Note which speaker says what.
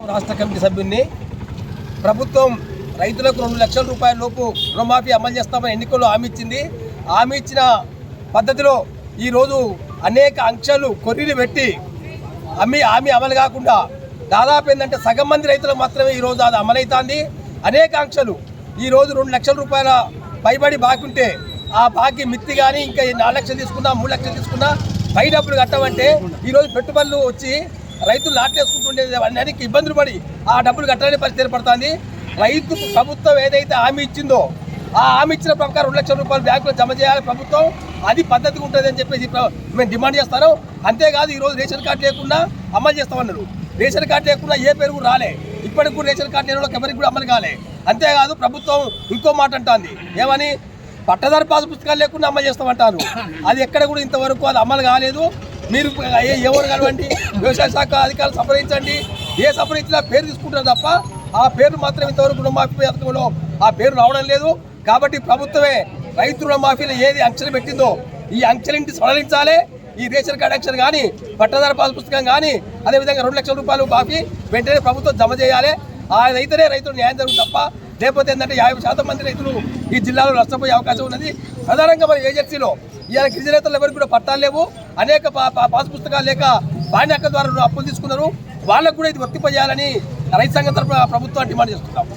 Speaker 1: రాష్ట్ర కమిటీ సభ్యుడిని. ప్రభుత్వం రైతులకు 2 లక్షల రూపాయల లోపు రుణమాఫీ అమలు చేస్తామని ఎన్నికల్లో హామీ ఇచ్చింది. హామీ ఇచ్చిన పద్ధతిలో ఈరోజు అనేక ఆంక్షలు కొర్రీలు పెట్టి హామీ అమలు కాకుండా దాదాపు ఏంటంటే సగం మంది రైతులకు మాత్రమే ఈరోజు అది అమలవుతుంది. అనేక ఆంక్షలు ఈరోజు 2 లక్షల రూపాయల పైబడి బాకీ ఉంటే ఆ బాకీ మిత్తి కానీ ఇంకా 4 లక్షలు తీసుకున్నా 3 లక్షలు తీసుకున్నా పై డబ్బులు కట్టమంటే ఈరోజు పెట్టుబడులు వచ్చి రైతులు నాటేసుకుంటుండేది అన్నిటికీ ఇబ్బందులు పడి ఆ డబ్బులు కట్టలేని పరిస్థితి ఏర్పడుతుంది. రైతుకు ప్రభుత్వం ఏదైతే హామీ ఇచ్చిందో ఆ హామీ ఇచ్చిన ప్రకారం 2 లక్షల రూపాయలు బ్యాంకులో జమ చేయాలి ప్రభుత్వం. అది పద్ధతిగా ఉంటుంది అని చెప్పేసి మేము డిమాండ్ చేస్తాను. అంతేకాదు ఈరోజు రేషన్ కార్డు లేకుండా అమలు చేస్తామన్నారు. రేషన్ కార్డు లేకుండా ఏ పేరు కూడా రాలే. ఇప్పటికి కూడా రేషన్ కార్డు లేని వాళ్ళకి ఎవరికి కూడా అమలు కాలే. అంతేకాదు ప్రభుత్వం ఇంకో మాట అంటుంది, ఏమని పట్టదారు పాస్ పుస్తకాలు లేకుండా అమలు చేస్తామంటారు. అది ఎక్కడ కూడా ఇంతవరకు అది అమలు కాలేదు. మీరు ఎవరు కలవండి, వ్యవసాయ శాఖ అధికారులు సంప్రదించండి. ఏ సంప్రదించినా పేరు తీసుకుంటారు తప్ప ఆ పేరు మాత్రం ఇంతవరకు రుణమాఫీ పథకంలో ఆ పేరు రావడం లేదు. కాబట్టి ప్రభుత్వమే రైతు రుణమాఫీలో ఏది ఆంక్షలు పెట్టిందో ఈ ఆంక్షలింటి సడలించాలి. ఈ రేషన్ కార్డు ఆంక్షన్ కానీ పట్టదారు పాస్ పుస్తకం కానీ అదేవిధంగా 2 లక్షల రూపాయలు బాకీ వెంటనే ప్రభుత్వం జమ చేయాలి. అదైతేనే రైతులు న్యాయం జరుగుతుంది తప్ప లేకపోతే ఏంటంటే 50% మంది రైతులు ఈ జిల్లాలో నష్టపోయే అవకాశం ఉన్నది. ప్రధానంగా మన ఏజెన్సీలో ఇవాళ గిరిజనేతలు ఎవరికి కూడా పట్టాలు లేవు. అనేక పాస్ పుస్తకాలు లేక బాణ్యాక ద్వారా అప్పులు తీసుకున్నారు. వాళ్ళకు కూడా ఇది వర్తింపజేయాలని రైతు సంఘం తరఫున ప్రభుత్వాన్ని డిమాండ్ చేస్తున్నాం.